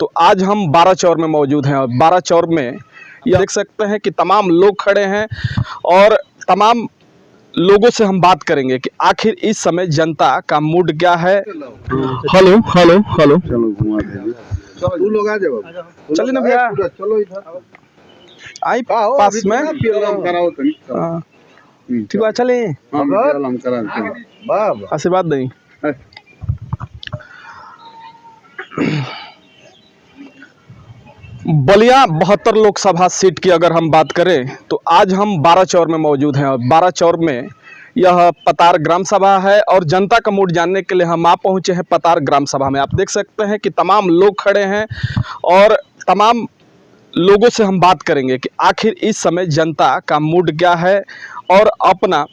तो आज हम 12 चौर में मौजूद हैं और 12 चौर में ये देख सकते हैं कि तमाम लोग खड़े हैं और तमाम लोगों से हम बात करेंगे कि आखिर इस समय जनता का मूड क्या है। हेलो हेलो हेलो, चलो घुमा देंगे। तू लोग आ जाओ, चलिए ना भैया, चलो इधर आई पास में। कराओ तनी। हाँ, ठीक है, चलिए हम करा देंगे। आशीर्वाद दें। बलिया 72 लोकसभा सीट की अगर हम बात करें तो आज हम 12 चौर में मौजूद हैं और 12 चौर में यह पतार ग्राम सभा है और जनता का मूड जानने के लिए हम आप पहुंचे हैं पतार ग्राम सभा में। आप देख सकते हैं कि तमाम लोग खड़े हैं और तमाम लोगों से हम बात करेंगे कि आखिर इस समय जनता का मूड क्या है और अपना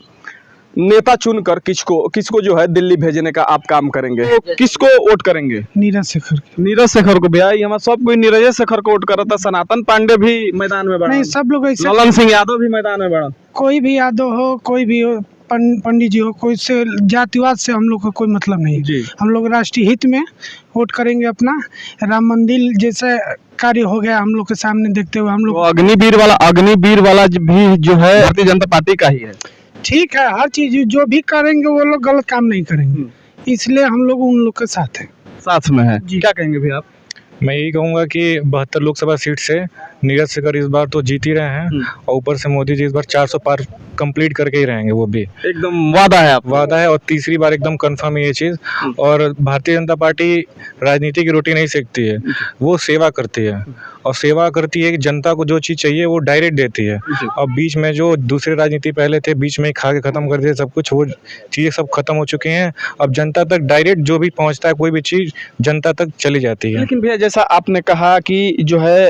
नेता चुनकर किसको जो है दिल्ली भेजने का आप काम करेंगे। तो किसको वोट करेंगे? नीरज शेखर। नीरज शेखर को भैया, ये हमारा सब कोई नीरज शेखर को वोट कर रहा था। सनातन पांडे भी मैदान में बढ़ा, नहीं सब लोग ऐसे, ललन सिंह यादव भी मैदान में बढ़ा। कोई भी यादव हो, कोई भी हो, पंडित जी हो, कोई से जातिवाद से हम लोग का कोई मतलब नहीं जी। हम लोग राष्ट्रीय हित में वोट करेंगे। अपना राम मंदिर जैसे कार्य हो गया हम लोग के सामने देखते हुए हम लोग तो अग्निवीर वाला भी जो है भारतीय जनता पार्टी का ही है। ठीक है, हर चीज जो भी करेंगे वो लोग गलत काम नहीं करेंगे, इसलिए हम लोग उन लोग के साथ हैं, साथ में है। क्या कहेंगे भैया आप? मैं यही कहूँगा कि 72 लोकसभा सीट से नीरज शेखर इस बार तो जीत ही रहे हैं और ऊपर से मोदी जी इस बार 400 पार कंप्लीट करके ही रहेंगे, वो भी एकदम वादा है आप? वादा है और तीसरी बार एकदम कंफर्म है ये चीज़। और भारतीय जनता पार्टी राजनीति की रोटी नहीं सेकती है, वो सेवा करती है और सेवा करती है कि जनता को जो चीज़ चाहिए वो डायरेक्ट देती है। और बीच में जो दूसरे राजनीति पहले थे बीच में ही खा के ख़त्म कर दिए सब कुछ, वो चीज़ें सब खत्म हो चुकी हैं। अब जनता तक डायरेक्ट जो भी पहुंचता है कोई भी चीज़ जनता तक चली जाती है। लेकिन भैया जैसा आपने कहा कि जो है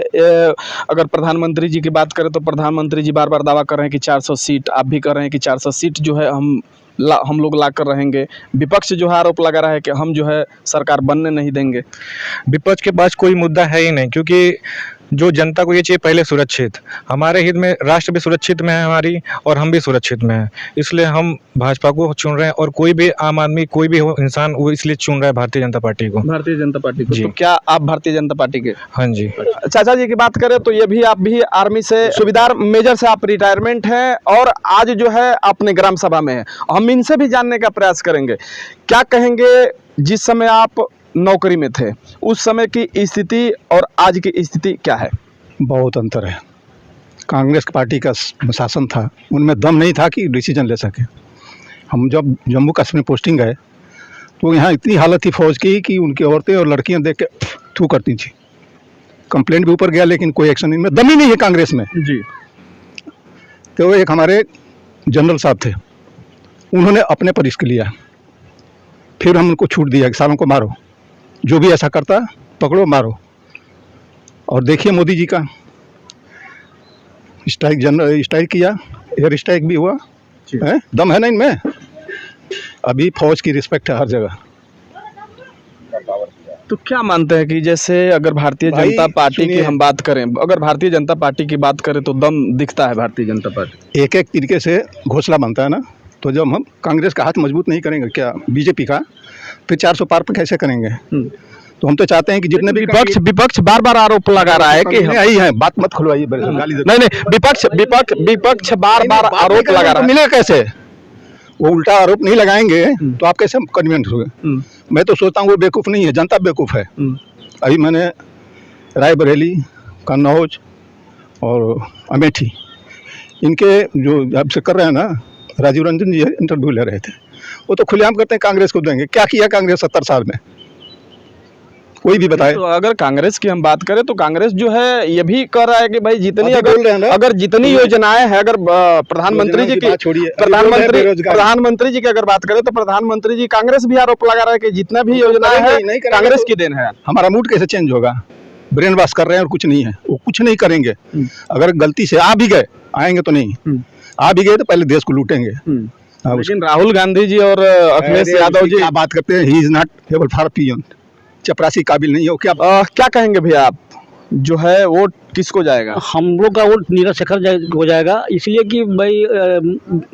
अगर प्रधानमंत्री जी की बात करें तो प्रधानमंत्री जी बार बार दावा कर रहे हैं कि 400 सीट, आप भी कर रहे हैं कि 400 सीट जो है हम लोग ला कर रहेंगे। विपक्ष जो है आरोप लगा रहा है कि हम जो है सरकार बनने नहीं देंगे। विपक्ष के पास कोई मुद्दा है ही नहीं, क्योंकि जो जनता को ये चाहिए पहले सुरक्षित, हमारे हित में राष्ट्र भी सुरक्षित में है हमारी और हम भी सुरक्षित में हैं, इसलिए हम भाजपा को चुन रहे हैं। और कोई भी आम आदमी कोई भी हो इंसान वो इसलिए चुन रहा है भारतीय जनता पार्टी को। भारतीय जनता पार्टी को जी। तो क्या आप भारतीय जनता पार्टी के? हाँ जी। चाचा जी की बात करें तो ये भी आप भी आर्मी से सूबेदार मेजर से आप रिटायरमेंट हैं और आज जो है अपने ग्राम सभा में है। हम इनसे भी जानने का प्रयास करेंगे क्या कहेंगे जिस समय आप नौकरी में थे उस समय की स्थिति और आज की स्थिति क्या है? बहुत अंतर है। कांग्रेस पार्टी का शासन था, उनमें दम नहीं था कि डिसीजन ले सके। हम जब जम्मू कश्मीर पोस्टिंग गए तो यहाँ इतनी हालत थी फौज की कि उनकी औरतें और लड़कियां देख के थू करती थी। कंप्लेंट भी ऊपर गया लेकिन कोई एक्शन, इनमें दम ही नहीं है कांग्रेस में जी। तो एक हमारे जनरल साहब थे, उन्होंने अपने पर रिस्क लिया, फिर हम उनको छूट दिया कि सालों को मारो, जो भी ऐसा करता पकड़ो मारो। और देखिए मोदी जी का स्ट्राइक किया, एयर स्ट्राइक भी हुआ है, दम है ना इनमें। अभी फौज की रिस्पेक्ट है हर जगह। तो क्या मानते हैं कि जैसे अगर भारतीय जनता पार्टी की हम बात करें, अगर भारतीय जनता पार्टी की बात करें तो दम दिखता है भारतीय जनता पार्टी, एक एक तरीके से घोंसला बनता है ना। तो जब हम कांग्रेस का हाथ मजबूत नहीं करेंगे क्या बीजेपी का, फिर 400 पार पर कैसे करेंगे? तो हम तो चाहते हैं कि जितने भी विपक्ष बार बार आरोप लगा रहा है कि यही है, बात मत खुलवाइए, गाली नहीं विपक्ष बार बार आरोप लगा रहा है। मिलेगा कैसे? वो उल्टा आरोप नहीं लगाएंगे तो आप कैसे कन्विंस होंगे? मैं तो सोचता हूँ वो बेवकूफ़ नहीं है, जनता बेवकूफ़ है। अभी मैंने रायबरेली, कन्नौज और अमेठी इनके जो आपसे कर रहे हैं ना, राजीव रंजन जी इंटरव्यू ले रहे थे, वो तो खुलेआम करते हैं कांग्रेस को देंगे। क्या किया कांग्रेस 70 साल में? कोई भी बताए। तो अगर कांग्रेस की हम बात करें तो कांग्रेस जो है ये भी कर रहा है कि भाई जितनी अगर जितनी योजनाएं हैं, अगर प्रधानमंत्री जी की प्रधानमंत्री जी की अगर बात करें तो प्रधानमंत्री जी कांग्रेस भी आरोप लगा रहा है कि जितना भी योजनाएं हैं कांग्रेस की देन है। हमारा मूड कैसे चेंज होगा? ब्रेन वॉश कर रहे हैं और कुछ नहीं है, वो कुछ नहीं करेंगे। अगर गलती से आ भी गए, आएंगे तो नहीं, आ भी गए तो पहले देश को लूटेंगे। लेकिन राहुल गांधी जी और अखिलेश यादव जी क्या बात करते हैं, he is not able for peon, चपरासी काबिल नहीं हो। क्या क्या कहेंगे भैया आप? जो है वोट किसको जाएगा? हम लोग का वोट नीरज शेखर हो जाएगा, इसलिए कि भाई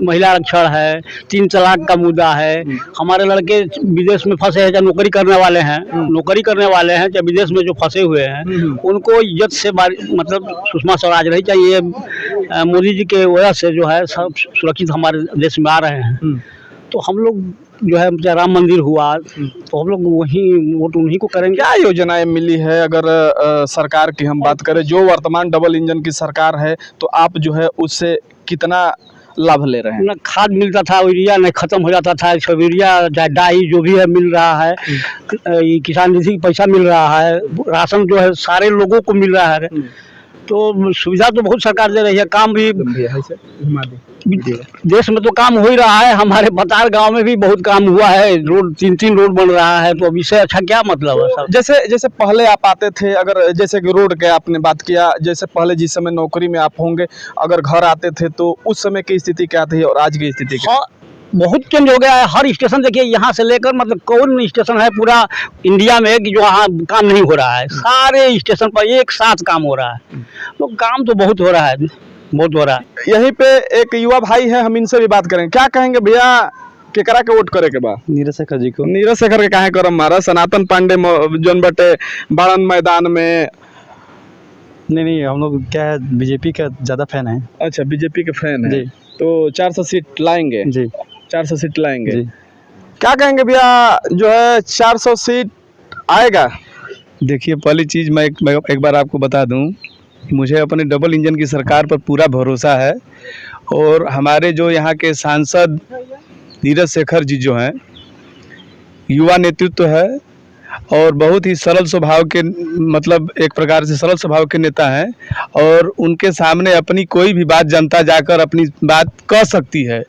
महिला आरक्षण है, 3 तलाक का मुद्दा है, हमारे लड़के विदेश में फंसे हैं, चाहे नौकरी करने वाले हैं, चाहे विदेश में जो फंसे हुए हैं, उनको इज्जत से मतलब सुषमा स्वराज रही चाहिए। मोदी जी के वजह से जो है सब सुरक्षित हमारे देश में आ रहे हैं, तो हम लोग जो है चाहे राम मंदिर हुआ तो हम लोग वहीं वोट उन्हीं को करेंगे। क्या योजनाएं मिली है अगर सरकार की हम बात करें, जो वर्तमान डबल इंजन की सरकार है, तो आप जो है उससे कितना लाभ ले रहे हैं? न खाद मिलता था, यूरिया नहीं खत्म हो जाता था, सब यूरिया चाहे डाई जो भी है मिल रहा है, किसान निधि का पैसा मिल रहा है, राशन जो है सारे लोगों को मिल रहा है, तो सुविधा तो बहुत सरकार दे रही है। काम भी देश में तो काम हो ही रहा है, हमारे पतार गांव में भी बहुत काम हुआ है, रोड 3 रोड बन रहा है, तो अब इससे अच्छा क्या मतलब है सर? जैसे पहले आप आते थे, अगर जैसे कि रोड के आपने बात किया, जैसे पहले जिस समय नौकरी में आप होंगे, अगर घर आते थे तो उस समय की स्थिति क्या थी और आज की स्थिति क्या? बहुत चेंज हो गया है। हर स्टेशन देखिए, यहाँ से लेकर मतलब कौन स्टेशन है पूरा इंडिया में कि जो वहाँ काम नहीं हो रहा है, सारे स्टेशन पर एक साथ काम हो रहा है, तो काम तो बहुत हो रहा है, बहुत हो रहा है। यहीं पे एक युवा भाई है, हम इनसे भी बात करेंगे। क्या कहेंगे भैया, केकरा के वोट करे के बा? नीरज शेखर जी को। नीरज शेखर के काहे करम मारा? सनातन पांडे जोन बटे बाड़न मैदान में। नहीं, हम लोग क्या है, बीजेपी का ज़्यादा फैन है। अच्छा, बीजेपी के फैन है जी। तो 400 सीट लाएंगे जी, 400 सीट लाएंगे जी। क्या कहेंगे भैया, जो है 400 सीट आएगा? देखिए, पहली चीज़ मैं एक बार आपको बता दूं, मुझे अपने डबल इंजन की सरकार पर पूरा भरोसा है, और हमारे जो यहाँ के सांसद नीरज शेखर जी जो हैं, युवा नेतृत्व है और बहुत ही सरल स्वभाव के, मतलब एक प्रकार से सरल स्वभाव के नेता हैं, और उनके सामने अपनी कोई भी बात जनता जाकर अपनी बात कह सकती है,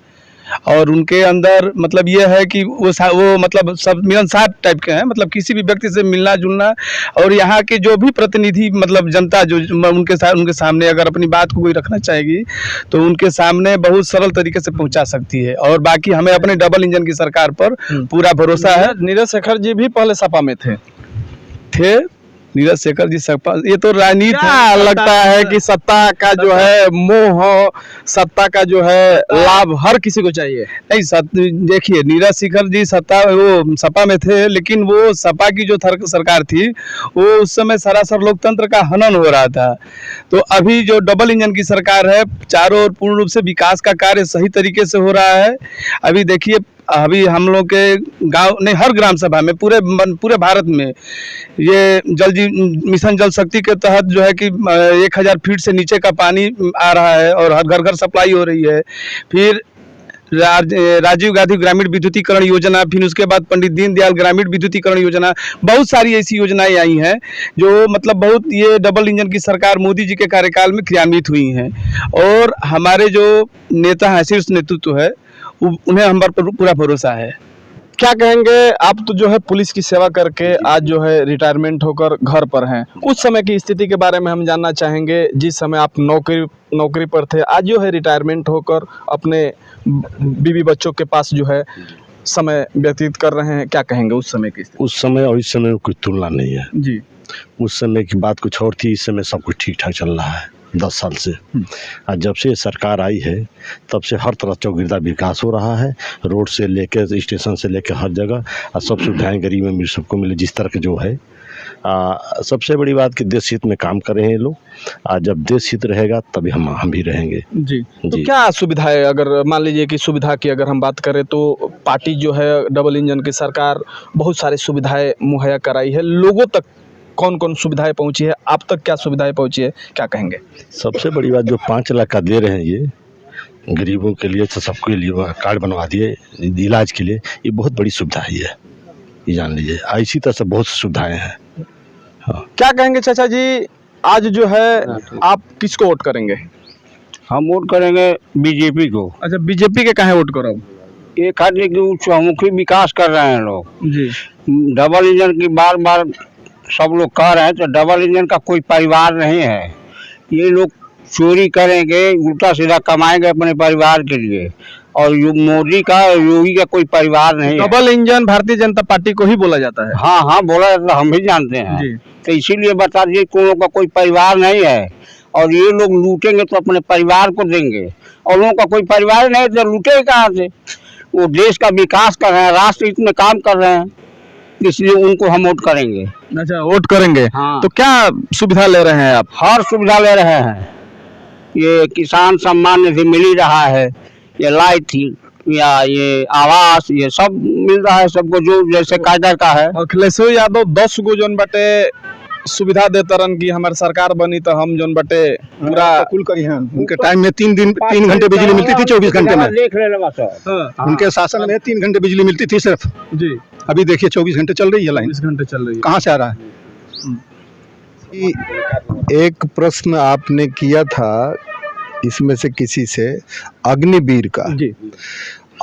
और उनके अंदर मतलब ये है कि वो मतलब सब मिलनसार टाइप के हैं, मतलब किसी भी व्यक्ति से मिलना जुलना, और यहाँ के जो भी प्रतिनिधि मतलब जनता जो उनके सामने अगर अपनी बात को कोई रखना चाहेगी तो उनके सामने बहुत सरल तरीके से पहुँचा सकती है। और बाकी हमें अपने डबल इंजन की सरकार पर पूरा भरोसा है। नीरज शेखर जी भी पहले सपा में थे। नीरज शेखर जी सपा, ये तो राजनीति क्या लगता है कि सत्ता का जो है मोह, सत्ता का जो है लाभ हर किसी को चाहिए? नहीं, देखिए, नीरज शेखर जी वो सपा में थे, लेकिन वो सपा की जो सरकार थी वो उस समय सरासर लोकतंत्र का हनन हो रहा था। तो अभी जो डबल इंजन की सरकार है, चारों ओर पूर्ण रूप से विकास का कार्य सही तरीके से हो रहा है। अभी देखिए, अभी हम लोग के गांव नहीं, हर ग्राम सभा में पूरे भारत में ये मिशन जल शक्ति के तहत जो है कि 1000 फीट से नीचे का पानी आ रहा है और हर घर घर सप्लाई हो रही है। फिर राजीव गांधी ग्रामीण विद्युतीकरण योजना, फिर उसके बाद पंडित दीनदयाल ग्रामीण विद्युतीकरण योजना, बहुत सारी ऐसी योजनाएं आई हैं जो मतलब बहुत ये डबल इंजन की सरकार मोदी जी के कार्यकाल में क्रियान्वित हुई हैं। और हमारे जो नेता हैं, शीर्ष नेतृत्व है, उन्हें हम पर पूरा भरोसा है। क्या कहेंगे आप, तो जो है पुलिस की सेवा करके आज जो है रिटायरमेंट होकर घर पर हैं, उस समय की स्थिति के बारे में हम जानना चाहेंगे। जिस समय आप नौकरी पर थे, आज जो है रिटायरमेंट होकर अपने बीवी बच्चों के पास जो है समय व्यतीत कर रहे हैं, क्या कहेंगे उस समय की स्थिति? उस समय और इस समय में कोई तुलना नहीं है जी। उस समय की बात कुछ और थी, इस समय सब कुछ ठीक ठाक चल रहा है 10 साल से। और जब से सरकार आई है तब से हर तरह चौगिरदा विकास हो रहा है, रोड से लेकर स्टेशन से लेकर हर जगह, और सब सुविधाएं गरीब अमीर सबको मिले जिस तरह के जो है। सबसे बड़ी बात कि देश हित में काम कर रहे हैं लोग, और जब देश हित रहेगा तभी हम भी रहेंगे। जी। तो क्या सुविधाएं, अगर मान लीजिए कि सुविधा की अगर हम बात करें तो पार्टी जो है डबल इंजन की सरकार बहुत सारी सुविधाएं मुहैया कराई है, लोगों तक कौन कौन सुविधाएं पहुंची है, आप तक क्या सुविधाएं पहुंची है, क्या कहेंगे? सबसे बड़ी बात जो 5 लाख का दे रहे हैं ये गरीबों के लिए, तो सबके लिए कार्ड बनवा दिए इलाज के लिए, ये बहुत बड़ी सुविधा है, ये जान लीजिए। इसी तरह से बहुत सुविधाएं हैं। हाँ। क्या कहेंगे चाचा जी, आज जो है आप किसको वोट करेंगे? हम वोट करेंगे बीजेपी को। अच्छा, बीजेपी के काहे वोट करो? ये खाते कि चौमुखी विकास कर रहे हैं लोग जी। डबल इंजन की बार बार सब लोग कह रहे हैं, तो डबल इंजन का कोई परिवार नहीं है। ये लोग चोरी करेंगे, उल्टा सीधा कमाएंगे अपने परिवार के लिए, और मोदी का योगी का कोई परिवार नहीं है। Double engine Bharatiya Janata party को ही बोला जाता है। हाँ हाँ बोला जाता है, हम भी जानते हैं जी। तो इसीलिए बता दीजिए कि उन लोगों का कोई परिवार नहीं है और ये लोग लूटेंगे तो अपने परिवार को देंगे और लोगों का कोई परिवार नहीं तो लूटेंगे कहाँ से। वो देश का विकास कर रहे हैं, राष्ट्र हित में काम कर रहे हैं, इसलिए उनको हम वोट करेंगे। अच्छा, वोट करेंगे। हाँ। तो क्या सुविधा ले रहे हैं आप? हर सुविधा ले रहे हैं, ये किसान सम्मान निधि मिल ही रहा है, ये लाइट या ये आवास, ये सब मिल रहा है सबको जो जैसे कायदा का है। अखिलेश यादव 10 गो जोन बटे सुविधा देते रहन की हमारे सरकार बनी तो हम जोन बटे पूरा कुल करी हैं। उनके टाइम में 3 घंटे बिजली मिलती थी 24 घंटे में। देख ले बस। उनके शासन में 3 घंटे बिजली मिलती थी सिर्फ। जी। अभी देखिए 24 घंटे चल रही है लाइन। 24 घंटे चल रही है। कहाँ से आ रहा है? एक प्रश्न आपने किया था इसमें से किसी से, अग्निवीर का। जी।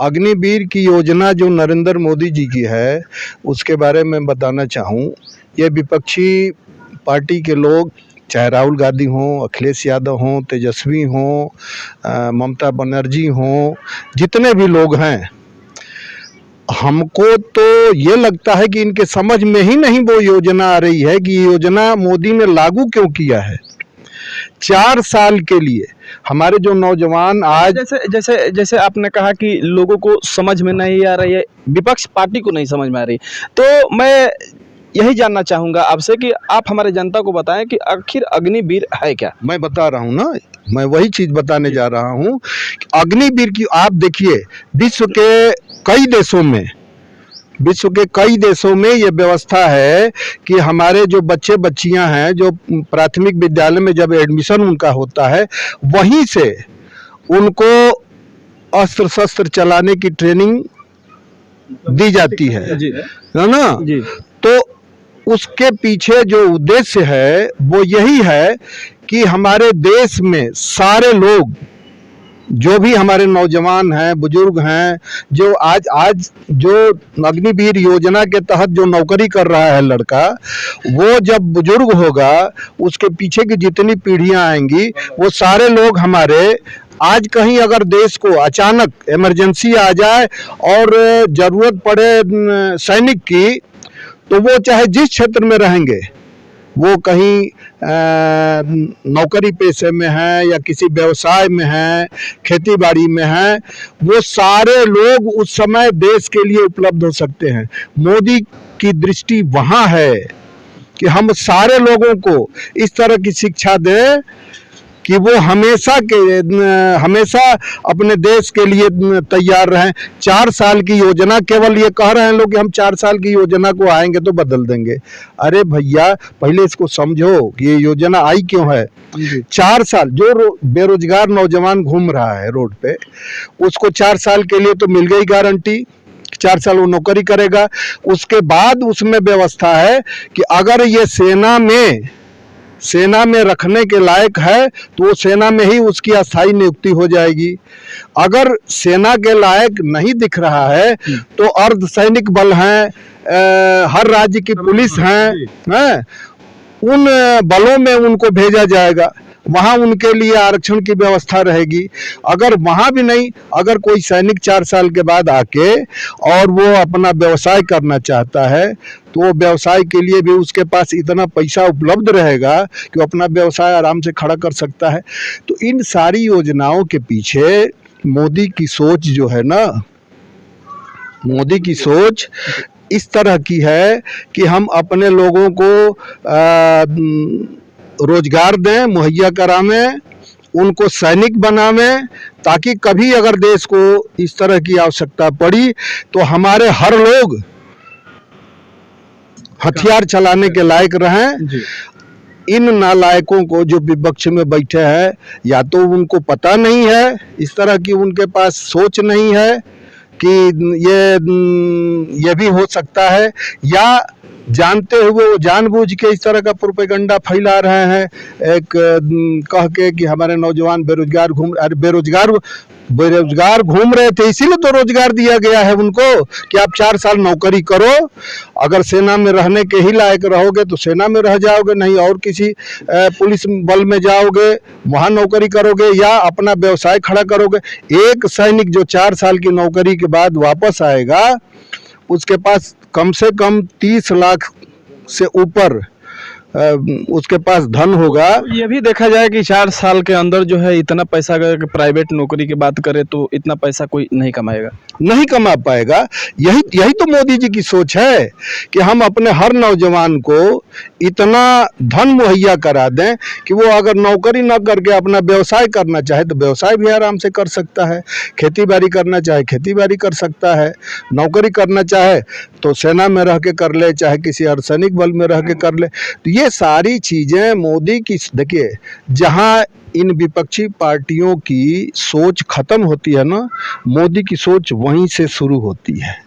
अग्निवीर की योजना जो नरेंद्र मोदी जी की है उसके बारे में बताना चाहूँ। ये विपक्षी पार्टी के लोग, चाहे राहुल गांधी हों, अखिलेश यादव हों, तेजस्वी हों, ममता बनर्जी हों, जितने भी लोग हैं, हमको तो ये लगता है कि इनके समझ में ही नहीं वो योजना आ रही है कि ये योजना मोदी ने लागू क्यों किया है। 4 साल के लिए हमारे जो नौजवान आज जैसे आपने कहा कि लोगों को समझ में नहीं आ रही है, विपक्ष पार्टी को नहीं समझ में आ रही, तो मैं यही जानना चाहूँगा आपसे कि आप हमारे जनता को बताएं कि आखिर अग्निवीर है क्या। मैं बता रहा हूँ ना, मैं वही चीज़ बताने जा रहा हूँ। अग्निवीर की आप देखिए, विश्व के कई देशों में ये व्यवस्था है कि हमारे जो बच्चे बच्चियां हैं, जो प्राथमिक विद्यालय में जब एडमिशन उनका होता है, वहीं से उनको अस्त्र शस्त्र चलाने की ट्रेनिंग दी जाती है ना। जी। तो उसके पीछे जो उद्देश्य है वो यही है कि हमारे देश में सारे लोग, जो भी हमारे नौजवान हैं, बुजुर्ग हैं, जो आज जो अग्निवीर योजना के तहत जो नौकरी कर रहा है लड़का, वो जब बुजुर्ग होगा उसके पीछे की जितनी पीढ़ियां आएंगी वो सारे लोग हमारे, आज कहीं अगर देश को अचानक इमरजेंसी आ जाए और ज़रूरत पड़े सैनिक की, तो वो चाहे जिस क्षेत्र में रहेंगे, वो कहीं नौकरी पेशे में है या किसी व्यवसाय में है, खेती बाड़ी में है, वो सारे लोग उस समय देश के लिए उपलब्ध हो सकते हैं। मोदी की दृष्टि वहाँ है कि हम सारे लोगों को इस तरह की शिक्षा दें कि वो हमेशा अपने देश के लिए तैयार रहें। 4 साल की योजना, केवल ये कह रहे हैं लोग कि हम 4 साल की योजना को आएंगे तो बदल देंगे। अरे भैया, पहले इसको समझो कि ये योजना आई क्यों है। 4 साल जो बेरोजगार नौजवान घूम रहा है रोड पे, उसको 4 साल के लिए तो मिल गई गारंटी, 4 साल वो नौकरी करेगा। उसके बाद उसमें व्यवस्था है कि अगर ये सेना में रखने के लायक है तो वो सेना में ही उसकी अस्थायी नियुक्ति हो जाएगी। अगर सेना के लायक नहीं दिख रहा है तो अर्धसैनिक बल हैं, हर राज्य की पुलिस हैं, उन बलों में उनको भेजा जाएगा, वहाँ उनके लिए आरक्षण की व्यवस्था रहेगी। अगर वहाँ भी नहीं, अगर कोई सैनिक 4 साल के बाद आके और वो अपना व्यवसाय करना चाहता है तो वो व्यवसाय के लिए भी उसके पास इतना पैसा उपलब्ध रहेगा कि वो अपना व्यवसाय आराम से खड़ा कर सकता है। तो इन सारी योजनाओं के पीछे मोदी की सोच जो है ना, मोदी की सोच इस तरह की है कि हम अपने लोगों को रोजगार दें, मुहैया करावें, उनको सैनिक बनावें, ताकि कभी अगर देश को इस तरह की आवश्यकता पड़ी तो हमारे हर लोग हथियार चलाने के लायक रहें। इन नालायकों को जो विपक्ष में बैठे हैं, या तो उनको पता नहीं है, इस तरह की उनके पास सोच नहीं है कि ये भी हो सकता है, या जानते हुए वो जानबूझ के इस तरह का प्रोपेगेंडा फैला रहे हैं, एक कह के कि हमारे नौजवान बेरोजगार घूम रहे थे, इसीलिए तो रोजगार दिया गया है उनको कि आप 4 साल नौकरी करो, अगर सेना में रहने के ही लायक रहोगे तो सेना में रह जाओगे, नहीं और किसी पुलिस बल में जाओगे, वहाँ नौकरी करोगे या अपना व्यवसाय खड़ा करोगे। एक सैनिक जो 4 साल की नौकरी के बाद वापस आएगा, उसके पास कम से कम 30 लाख से ऊपर उसके पास धन होगा। ये भी देखा जाए कि 4 साल के अंदर जो है इतना पैसा, अगर प्राइवेट नौकरी की बात करें तो इतना पैसा कोई नहीं कमाएगा, नहीं कमा पाएगा। यही तो मोदी जी की सोच है कि हम अपने हर नौजवान को इतना धन मुहैया करा दें कि वो अगर नौकरी न करके अपना व्यवसाय करना चाहे तो व्यवसाय भी आराम से कर सकता है, खेती बाड़ी करना चाहे खेती बाड़ी कर सकता है, नौकरी करना चाहे तो सेना में रह के कर ले, चाहे किसी अर्धसैनिक बल में रह के कर ले। तो ये सारी चीज़ें मोदी की, देखिए जहाँ इन विपक्षी पार्टियों की सोच खत्म होती है ना, मोदी की सोच वहीं से शुरू होती है।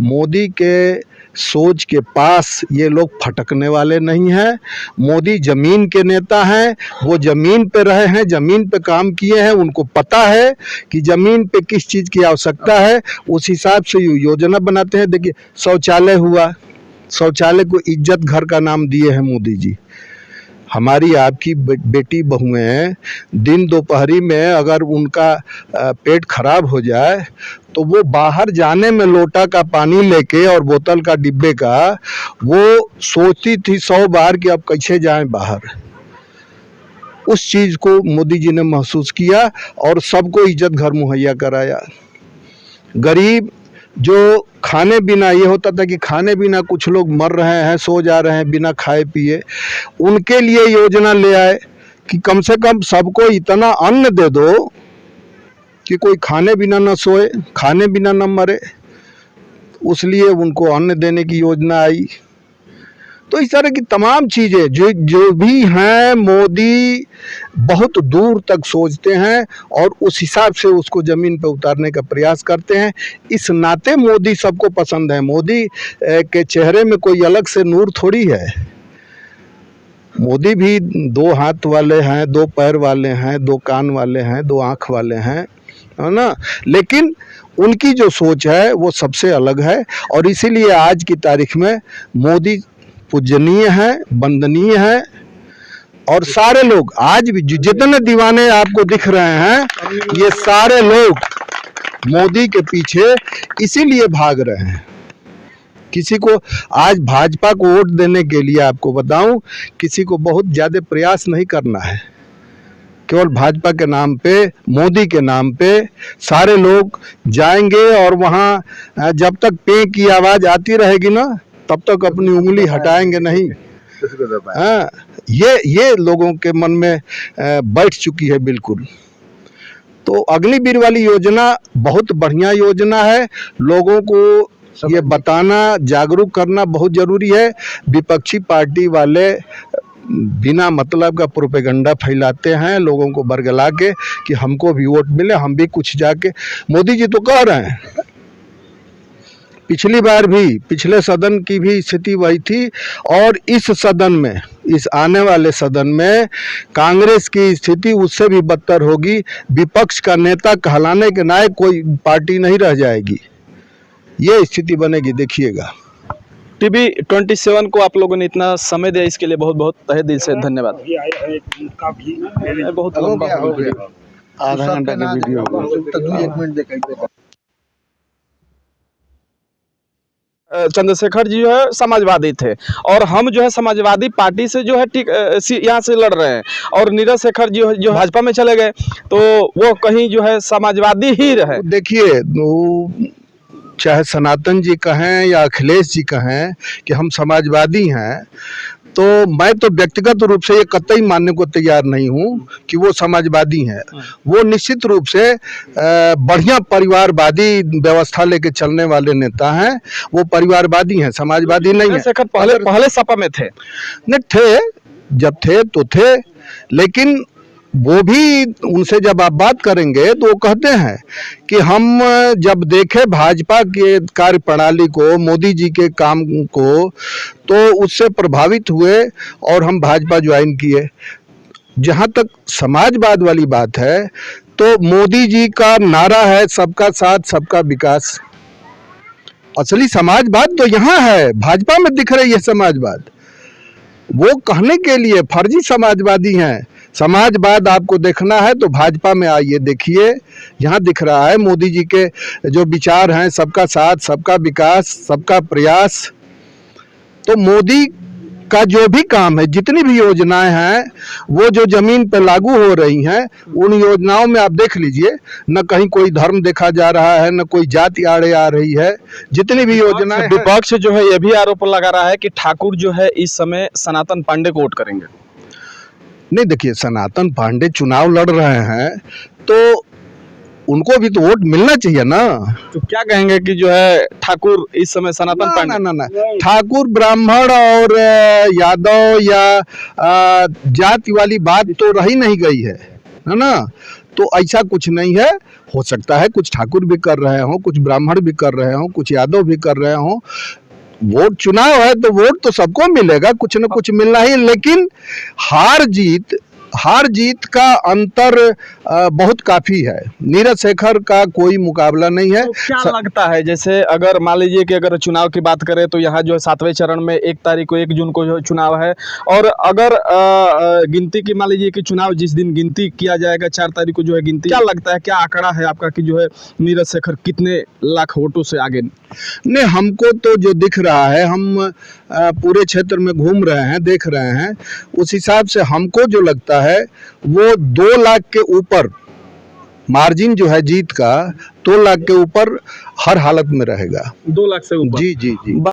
मोदी के सोच के पास ये लोग फटकने वाले नहीं हैं। मोदी ज़मीन के नेता हैं, वो ज़मीन पे रहे हैं, ज़मीन पे काम किए हैं, उनको पता है कि ज़मीन पे किस चीज़ की आवश्यकता है, उस हिसाब से योजना बनाते हैं। देखिए शौचालय हुआ, शौचालय को इज्जत घर का नाम दिए हैं मोदी जी। हमारी आपकी बेटी बहुएं दिन दोपहरी में अगर उनका पेट खराब हो जाए तो वो बाहर जाने में लोटा का पानी लेके और बोतल का डिब्बे का वो सोचती थी 100 बार कि अब कैसे जाएं बाहर। उस चीज़ को मोदी जी ने महसूस किया और सबको इज्जत घर मुहैया कराया। गरीब जो खाने बिना, ये होता था कि खाने बिना कुछ लोग मर रहे हैं, सो जा रहे हैं बिना खाए पिए, उनके लिए योजना ले आए कि कम से कम सबको इतना अन्न दे दो कि कोई खाने बिना न सोए, खाने बिना न मरे। उसलिए उनको अन्न देने की योजना आई। तो इस तरह की तमाम चीज़ें जो भी हैं, मोदी बहुत दूर तक सोचते हैं और उस हिसाब से उसको ज़मीन पे उतारने का प्रयास करते हैं। इस नाते मोदी सबको पसंद है। मोदी के चेहरे में कोई अलग से नूर थोड़ी है। मोदी भी 2 हाथ वाले हैं, 2 पैर वाले हैं, 2 कान वाले हैं, 2 आँख वाले हैं, है ना, लेकिन उनकी जो सोच है वो सबसे अलग है। और इसीलिए आज की तारीख में मोदी पूजनीय है, वंदनीय है। और सारे लोग आज भी जितने दीवाने आपको दिख रहे हैं, ये सारे लोग मोदी के पीछे इसीलिए भाग रहे हैं। किसी को आज भाजपा को वोट देने के लिए, आपको बताऊं, किसी को बहुत ज़्यादा प्रयास नहीं करना है। केवल भाजपा के नाम पे, मोदी के नाम पे सारे लोग जाएंगे और वहाँ जब तक पे की आवाज़ आती रहेगी ना, तब तक अपनी उंगली हटाएंगे नहीं। हाँ, ये लोगों के मन में बैठ चुकी है बिल्कुल। तो अग्निवीर वाली योजना बहुत बढ़िया योजना है। लोगों को ये बताना, जागरूक करना बहुत ज़रूरी है। विपक्षी पार्टी वाले बिना मतलब का प्रोपेगेंडा फैलाते हैं लोगों को बरगला के कि हमको भी वोट मिले, हम भी कुछ जाके। मोदी जी तो कह रहे हैं, पिछली बार भी पिछले सदन की भी स्थिति वही थी और इस सदन में, इस आने वाले सदन में कांग्रेस की स्थिति उससे भी बदतर होगी। विपक्ष का नेता कहलाने के नायक कोई पार्टी नहीं रह जाएगी। ये स्थिति बनेगी, देखिएगा। टीवी 27 को आप लोगों ने इतना समय दिया, इसके लिए बहुत बहुत तहे दिल से धन्यवाद। बहुत लंबा हो गया, आधा घंटा का वीडियो होगा। 1 मिनट देखा। चंद्रशेखर जी जो है समाजवादी थे और हम जो है समाजवादी पार्टी से जो है ठीक यहाँ से लड़ रहे हैं, और नीरज शेखर जी जो भाजपा में चले गए तो वो कहीं जो है समाजवादी ही रहे। देखिए, चाहे सनातन जी कहें या अखिलेश जी कहें कि हम समाजवादी हैं, तो मैं तो व्यक्तिगत रूप से ये कतई मानने को तैयार नहीं हूँ कि वो समाजवादी हैं। वो निश्चित रूप से बढ़िया परिवारवादी व्यवस्था लेके चलने वाले नेता हैं। वो परिवारवादी हैं, समाजवादी नहीं है। पहले सपा में थे, नहीं थे, जब थे तो थे, लेकिन वो भी उनसे जब आप बात करेंगे तो वो कहते हैं कि हम जब देखे भाजपा के कार्य प्रणाली को, मोदी जी के काम को, तो उससे प्रभावित हुए और हम भाजपा ज्वाइन किए। जहाँ तक समाजवाद वाली बात है तो मोदी जी का नारा है सबका साथ सबका विकास। असली समाजवाद तो यहाँ है, भाजपा में दिख रही है समाजवाद। वो कहने के लिए फर्जी समाजवादी हैं। समाजवाद आपको देखना है तो भाजपा में आइए, देखिए यहाँ दिख रहा है मोदी जी के जो विचार हैं, सबका साथ सबका विकास सबका प्रयास। तो मोदी का जो भी काम है, जितनी भी योजनाएं हैं, वो जो जमीन पर लागू हो रही हैं, उन योजनाओं में आप देख लीजिए, न कहीं कोई धर्म देखा जा रहा है, न कोई जाति आड़े आ रही है। जितनी भी योजनाएं, विपक्ष जो है ये भी आरोप लगा रहा है कि ठाकुर जो है इस समय सनातन पांडे को वोट करेंगे। नहीं, देखिए सनातन पांडे चुनाव लड़ रहे हैं तो उनको भी तो वोट मिलना चाहिए ना। तो क्या कहेंगे कि जो है ठाकुर इस समय सनातन पांडे? ना ठाकुर ब्राह्मण और यादव या जाति वाली बात तो रही नहीं गई है ना। तो ऐसा कुछ नहीं है। हो सकता है कुछ ठाकुर भी कर रहे हों, कुछ ब्राह्मण भी कर रहे हों, कुछ यादव भी कर रहे हों। वोट चुनाव है तो वोट तो सबको मिलेगा, कुछ न कुछ मिलना ही। लेकिन हार जीत का अंतर बहुत काफी है। नीरज शेखर का कोई मुकाबला नहीं है। तो क्या लगता है, जैसे अगर मान लीजिए कि अगर चुनाव की बात करें तो यहाँ जो है 7वें चरण में 1 तारीख को 1 जून को जो चुनाव है, और अगर गिनती की मान लीजिए कि चुनाव जिस दिन गिनती किया जाएगा 4 तारीख को जो है गिनती, क्या लगता है, क्या आंकड़ा है आपका कि जो है नीरज शेखर कितने लाख वोटों से आगे? नहीं, हमको तो जो दिख रहा है, हम पूरे क्षेत्र में घूम रहे हैं, देख रहे हैं, उस हिसाब से हमको जो लगता है वो 2 लाख के ऊपर मार्जिन जो है जीत का, 2 लाख के ऊपर हर हालत में रहेगा। 2 लाख से ऊपर? जी।